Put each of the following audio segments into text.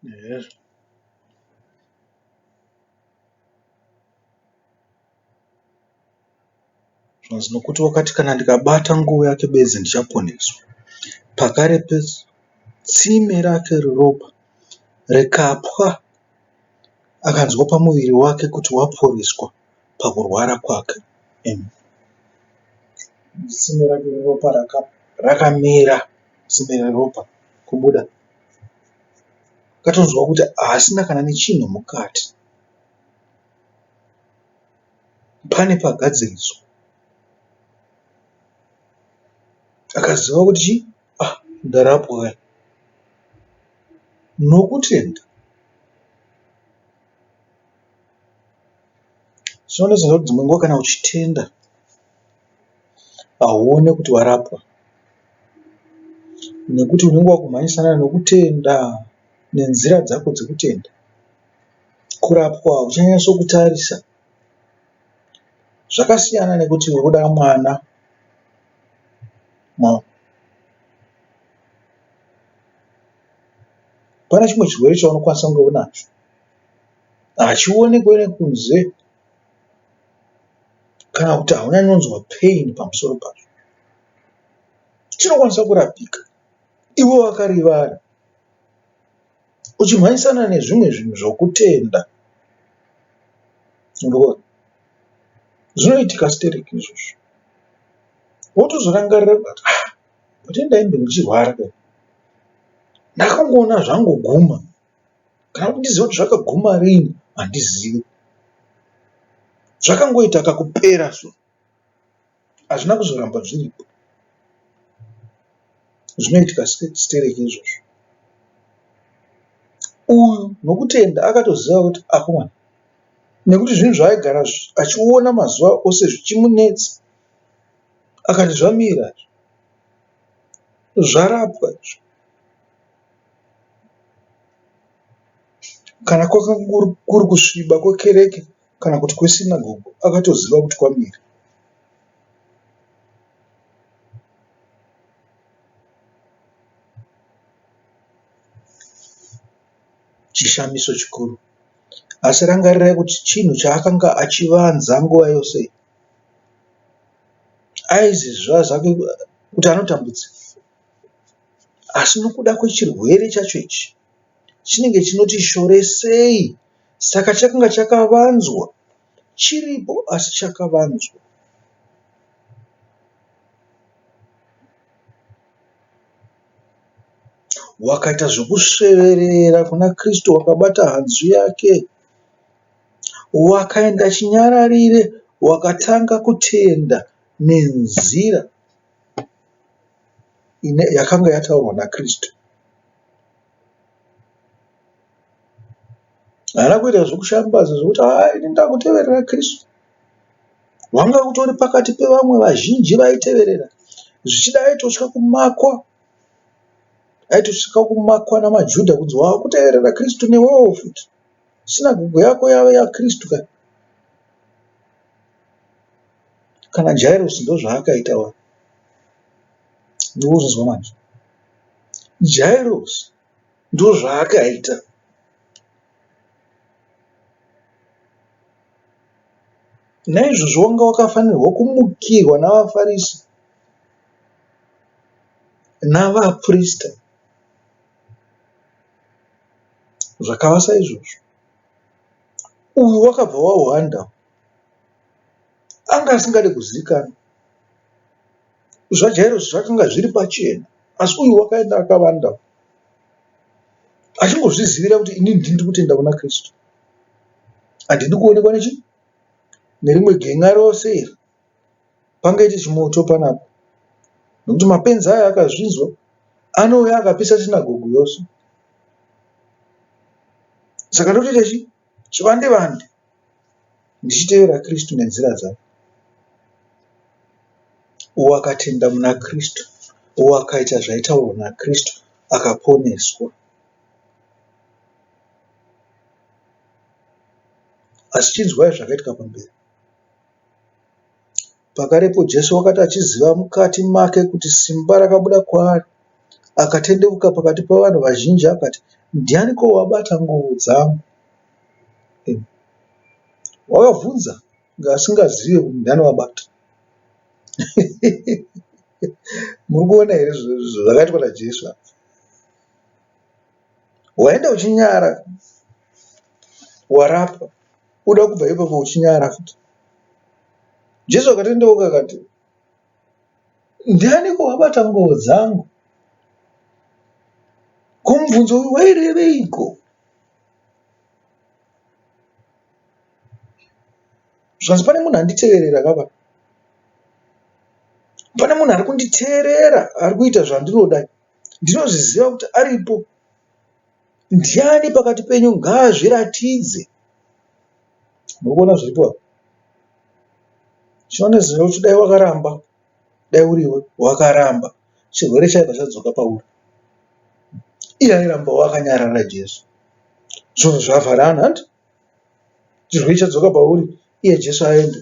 Yes. Zvanzi nokuti wakati kana ndikabata nguo yake bedzi ndichaponeswa. Pakare petsime rake reropa rikapwa, akanzwa pamuviri wake kuti waporeswa pakurwara kwake. Tsime rake reropa rakamera, tsime reropa kubuda. Akatonzwa kuti haasina kana nechinhu mukati. Pane pagadziriswa. Akaziva kuti ndarapwa nokutenda. Zvinoonesa kuti dzimwe nguva kana uchitenda hauone kuti warapwa, nekuti unenge wakumhanyisana nokutenda nenzira dzako dzekutenda. Kurapwa uchanyanyisa kutarisa zvakasiyana nekuti uri kuda mwana. Pane chimwe chirwere chaunokwanisa kunge unacho, hachionekwe nekunze, kana kuti haunyanyokunzwa pain pamusoro pazvo. Chinokwanisa kurapika iwe wakarivara, uchimhanyisana nezvimwe zvinhu zvokutenda. Zvinoitika sitereki izvozvo. Wotozorangarira kuti ndaimbe ndichirwara, ndakangoona zvangoguma. Kana kuti ndizive kuti zvakaguma rini handizivi. Zvakangoita kakupera so, hazvina kuzoramba zviripo. Zvinoitika sitereki izvozvo. Uyu nokutenda akatoziva kuti akomana, nekuti zvinhu zvaaigara achiona mazuva ose zvichimunetsa, akati zvamira zvarapwa. Kana kwakanga kuri kusviba kwekereke kana kuti kwesinagoge, akatoziva kuti kwamira. Chishamiso chikuru. Asi rangarirai kuti chinhu chaakanga achivanza nguva yose, aiziva zvake kuti anotambudzika, asi nokuda kwechirwere chacho ichi chinenge chinoti shoresei. Saka chakanga chakavanzwa, chiripo asi chakavanzwa. Wakaita zvokusveverera kuna Kristu, wakabata hanzu yake, wakaenda chinyararire, wakatanga kutenda nenzira yakanga yataurwa naKristu. Haana kuita zvokushambadza zvokuti ini ndakuteverera Kristu. Wanga utori pakati pevamwe vazhinji vaiteverera, zvichida aitotya kumakwa. Aitosvika kumakwa namaJudha kunzi wakuteverera Kristu newewo futi. Sinagoge yako yave yaKristu ka. Kana Jairosi ndozvaakaita wa. Ndozvozwa manje. Jairosi ndozvaakaita. Naizvozvo wanga wakafanirwa kumukirwa navaFarisi navaprista. Zvakava saizvozvo. Uyu wakabva wahwanda, anga asingade kuzivikanwa. ZvaJairosi zvakanga zviri pachena, asi uyu wakaenda akavanda, achingozvizivira kuti ini ndiri kutenda kuna Kristu. Handidi kuonekwa nechi nerimwe genga rose iri. Pangaite chimoto panapo, nokuti mapenzi aya akazvinzwa, anouya akapisa sinagoge yose. Saka ndotoita chivande-vande ndichitevera Kristu nenzira dzake. Wakatenda muna Kristu, wakaita zvaitaurwa naKristu, akaponeswa. Asi chinzwai zvakaitika pamberi. Pakarepo Jesu wakati achiziva mukati make kuti simba rakabuda kwaari, akatendeuka pakati pavanhu vazhinji akati, ndianiko wabata nguo dzangu? Wakabvunza ngaasingazive kuti ndiani wabata. Muri kuona here zvakaitwa naJesu? Waenda uchinyara, warapwa, uda kubva ipapo uchinyara futi. Jesu akatendeuka akati, ndianiko wabata nguo dzangu? Kumubvunzo uyu waireveiko? Zvanzi pane munhu anditeerera kapa. Pane munhu ari kunditeerera, ari kuita zvandinoda. Ndinozviziva kuti aripo. Ndiani pakati penyu ngaazviratidze. Mukuona zviripo? Chinoneziva kuti dai wakaramba, dai uriwe wakaramba, chirwere chaibva chadzoka pauri. Iye airamba wakanyarara Jesu. Zvinhu zvavharana handi? Chirwere chadzoka pauri, iye Jesu aenda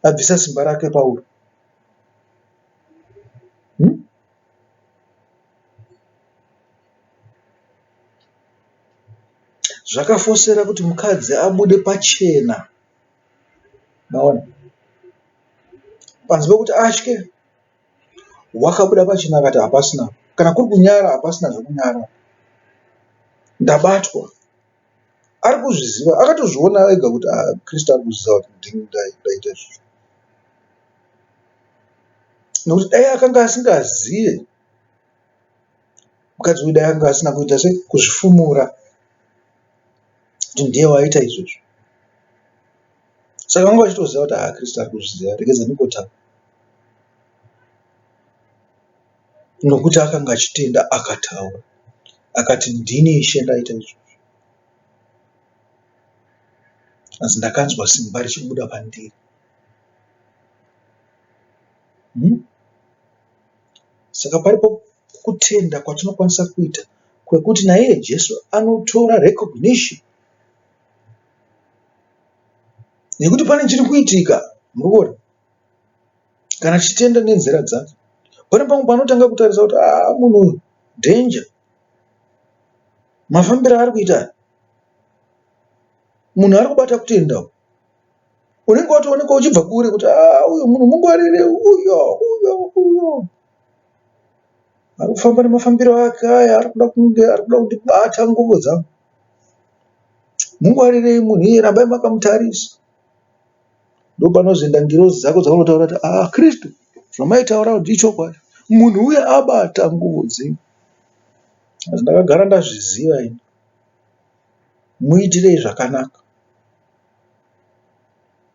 abvisa simba rake pauri. Zvakafosera kuti mukadzi abude pachena. Maona? Panze pekuti atye, wakabuda pachena akati hapasina. Kana kuri kunyara hapasina zvekunyara. Ndabatwa. Ari kuzviziva, akatozviona ega kuti Kristu ari kuziva kuti ndaita izvi. Nokuti dai akanga asingazive, mukadzi uyu dai akanga asina kuita kuzvifumura kuti ndiye waita izvozvo. Saka vanga vachitoziva kuti Kristu ari kuzviziva, regedza ndingotanga. Nokuti akanga achitenda akataura. Akati ndini Ishe ndaita izvozvo. Asi ndakanzwa simba richibuda pandiri. Saka paripo kutenda kwatinokwanisa kuita kwekuti naiye Jesu anotora recognition nekuti pane chiri kuitika. Murikuona? Kana chitenda nenzira dzake. Pane pamwe panotanga kutarisa kuti munhu uyu danger. Mafambiro ari kuita. Munhu ari kubata kutenda. Unenge watooneka uchibva kure kuti uyu munhu mungwarire, uyo. Ari kufamba nemafambiro ake aya, ari kuda kundibata nguo dzangu. Mungwarirei munhu iye, rabai makamutarisa. Ndopanozoenda ngirozi dzako dzaunotaura kuti Kristu, zvamaitaura kuti ichokwadi. Munhu uye abata nguo dzenyu. Asi ndakagara ndazviziva ini. Muitirei zvakanaka.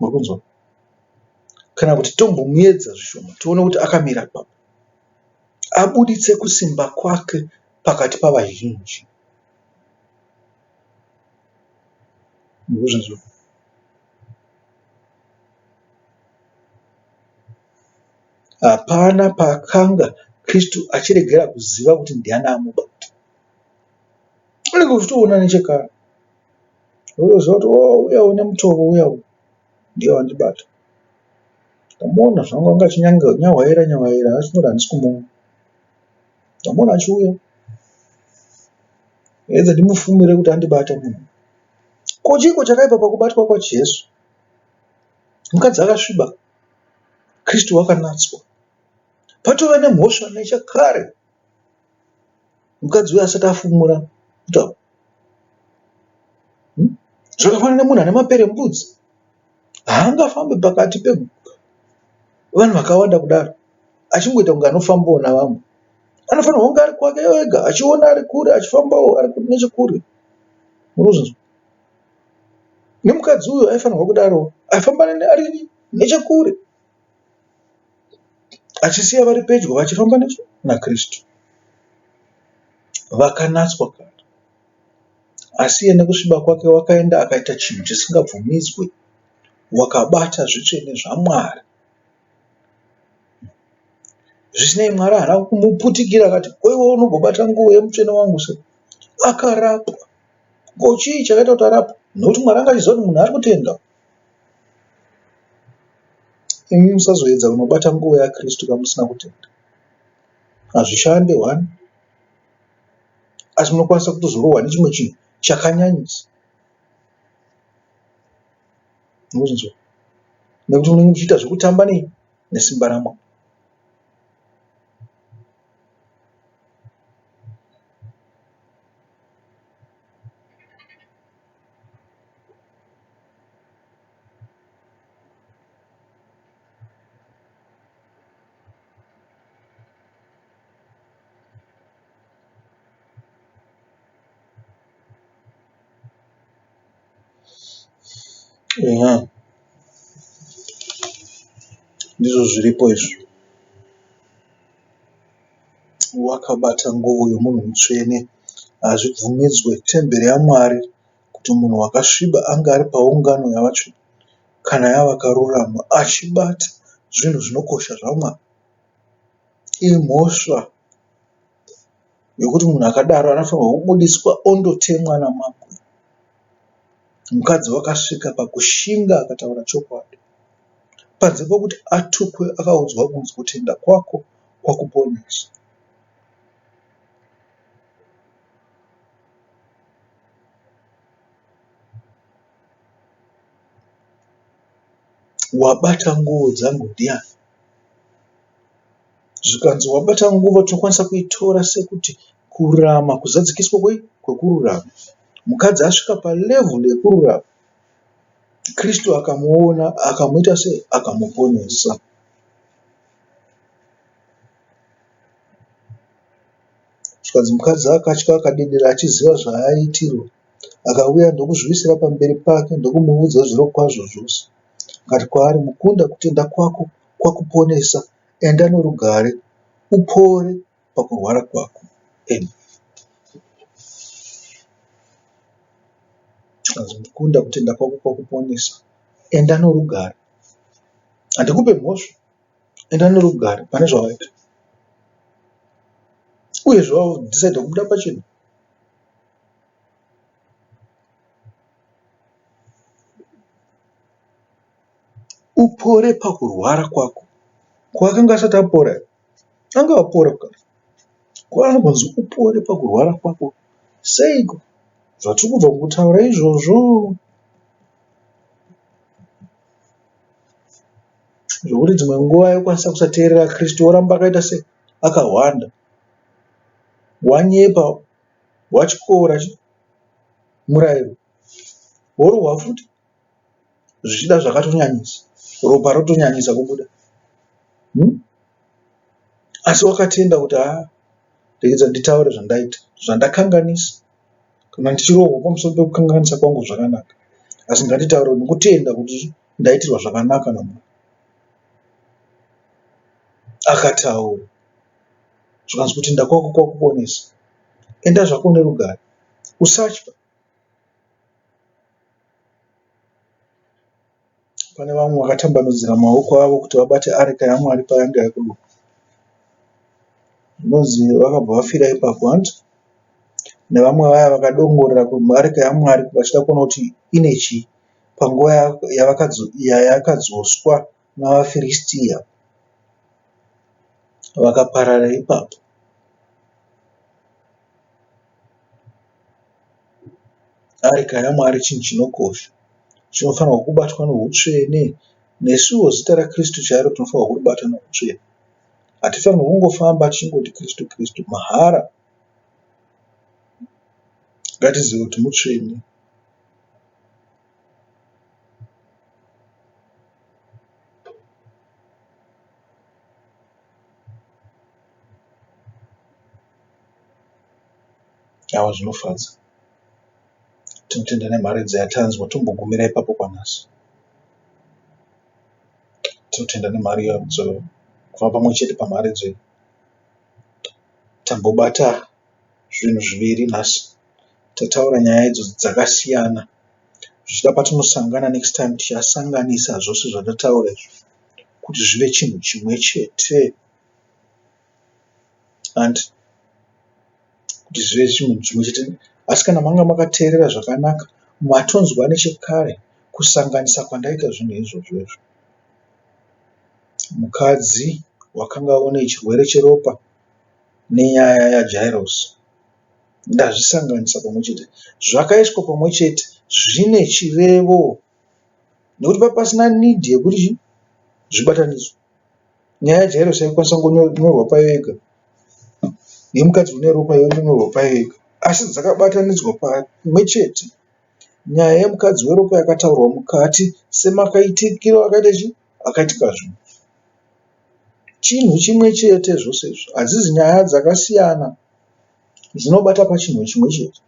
Murikunzwa? Kana kuti tombomuedza zvishoma, tione kuti akamira papo. Abuditse kusimba kwake pakati pavazhinji. Murikuzvinzwa? Hapana pakanga Kristu achiregera kuziva kuti ndiani amubata. Unenge uchitoona nechekare. Unoziva kuti uya une mutoro uya ndiye wandibata. Ndamuona zvangu anga achinyawaira achinoti handisi kumuona. Ndamuona achiuya. Edza ndimufumire kuti andibata munhu. Ko chiko chakaipa pakubatwa kwaJesu. Mukadzi akasviba. Kristu wakanatswa. Patove nemhosva nechakare. Mukadzi uyu asati afumura kutaura. Zvakafanana nemunhu ane maperembudzi. Haangafambe pakati pevanhu vakawanda kudaro achingoita kunge anofambawo navamwe. Anofanirwa kunge ari kwake ega, achiona ari kure, achifambawo ari nechekure. Murikuzvinzwa? Nemukadzi uyu aifanirwa kudaro, aifamba ari nechekure, achisiya vari pedyo vachifamba naKristu. Vakanatswa kare. Asi iye nekusviba kwake wakaenda akaita chinhu chisingabvumidzwe. Wakabata zvitsvene zvaMwari. Zvisinei, Mwari haana kumuputikira akati, koiwe unogobata nguo yemutsvene wangu se. Akarapwa. Ko chii chakaita kuti arapwa? Nokuti Mwari anga achiziva kuti munhu ari kutenda. Imi musazoedza kunobata nguo yaKristu kamusina kutenda. Hazvishande. 1. asi munokwanisa kutozorohwa nechimwe chinhu chakanyanyisa. Munozvinzwa? Nekuti munenge muchiita zvekutamba nesimba ramwe. Ndizvo zviripo izvo. Wakabata nguo yomunhu mutsvene. Hazvibvumidzwe temberi yaMwari kuti munhu wakasviba anga ari paungano yavatsvene kana yavakarurama achibata zvinhu zvinokosha zvaMwari. Imhosva yokuti munhu akadaro anofanirwa kubudiswa ondotemwa namabwe. Mukadzi wakasvika pakushinga akataura chokwadi. Panze pokuti atukwe akaudzwa kunzi kutenda kwako kwakuponesa. Wabata nguo dzangu ndiani? Zvikanzi wabata nguo tinokwanisa kuitora sekuti kururama kuzadzikiswa kwekururama. Mukadzi asvika palevhuru yekururama, Kristu akamuona akamuita sei? Akamuponesa. Zvikanzi mukadzi akatya akadedera achiziva zvaaitirwa, akauya ndokuzvivisira pamberi pake ndokumuudza zvirokwazvo zvose. Akati kwaari, mukunda kutenda kwako kwakuponesa, enda norugare upore pakurwara kwako. Mukunda kutenda kwako kwakuponesa, enda norugare. Handikupe mhosva, enda norugare pane zvawaita. Uye zvawadisaidha kubuda pachena. Upore pakurwara kwako. Kwakanga asati apora, anga apora kare. Kwaanonzi upore pakurwara kwako. Seiko? Zvatiri kubva kutaura izvozvo. Zvokuti dzimwe nguva yokwanisa kusateerera Kristu woramba akaita sei? Akahwanda. Wanyepa, watyora murayiro. Worohwa futi. Zvichida zvakatonyanyisa. Ropa rotonyanyisa kubuda. Asi wakatenda kuti ndegedza nditaure zvandaita, zvandakanganisa. Kana ndichirohwa pamusoro pekukanganisa kwangu zvakanaka. Asi nganditaure nekutenda kuti ndaitirwa zvakanaka naMwari. Akataura. Zvikanzi kutenda kwako kwakuponesa. Enda zvako nerugare. Usatya. Pane vamwe vakatambanudzira maoko avo kuti vabate areka yaMwari payanga yakuduka. Zvinonzi vakabva vafira ipapo hanzi. Nevamwe vaya vakadongorera kuareka yaMwari vachida kuona kuti ine chii panguva yayakadzoswa navaFiristia. Vakaparara ipapo. Areka yaMwari chinhu chinokosha. Chinofanirwa kubatwa nehutsvene. Nesuwo zita raKristu chairo tinofanirwa kuribata nehutsvene. Hatifanirwi kungofamba tichingoti Kristu Kristu mahara. Ngatizive kuti mutsvene. Ava zvinofadza. Tinotenda nemhare dzayatanzwa tombogumira ipapo kwanhasi. Tinotenda nemhare yadzo kuva pamwe chete pamhare dzedu. Tambobata zvinhu zviviri nhasi. Tataura nyaya idzo dzakasiyana. Zvichida patinosangana next time tichasanganisa zvose zvatataura izvo kuti zvive chinhu chimwe chete. Kuti zvive chinhu chimwe chete. Asi kana manga makateerera zvakanaka, matonzwa nechekare kusanganisa kwandaita zvinhu izvozvo. Mukadzi wakanga une chirwere cheropa nenyaya yaJairosi ndazvisanganisa pamwe chete. Zvakaiswa pamwe chete zvine chirevo, nekuti papasina nidhi yekuti zvibatanidzwe. Nyaya chairo saikwanisa kunyorwa payo yega, yemukadzi une ropa yonyorwa payo yega, asi dzakabatanidzwa pamwe chete. Nyaya yemukadzi weropa yakataurwa mukati semakaitikiro akaitika zvinhu. Chinhu chimwe chete zvose izvo, hadzizi nyaya dzakasiyana dzinobata pachinhu chimwe chete.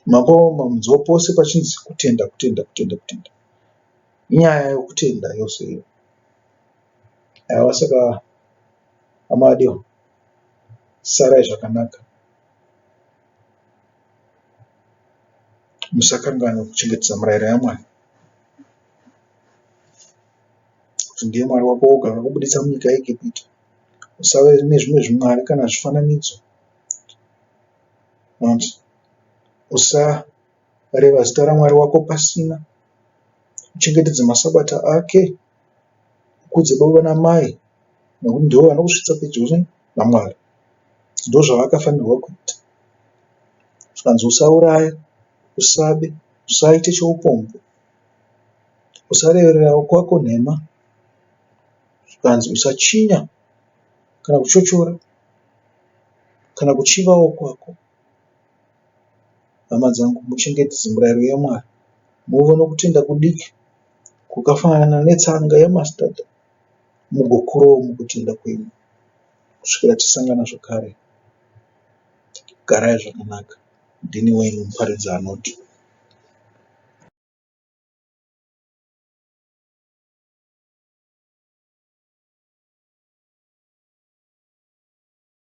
Mako mamunzwa pose pachinzi kutenda kutenda kutenda kutenda, inyaya yokutenda yose iyo. Aiwa, saka hama adiwa, sarai zvakanaka, musakanganwa kuchengetedza murayiro yaMwari, kuti ndiye Mwari wako woga akakubuditsa munyika yeIjipita. Usave nezvimwe zvimwari kana zvifananidzo. Usareva zita raMwari wako pasina. Uchengetedze masabata ake, ukudze baba namai, nekuti ndivo vanokusvitsa pedyo naMwari. Ndozvavakafanirwa kuita. Zvikanzi usauraya, usabe, usaite choupombwe, usareverera kwako nhema. Zvikanzi usachinya kana kuchochora kana kuchivawo kwako. Hama dzangu, muchengetedze murayiro yaMwari, muve nokutenda kudiki kukafanana netsanga yemasitadha, mugokurawo mukutenda kwenyu kusvikira tisangana zvakare. Garai zvakanaka. Ndini wenyu muparidzi anoti.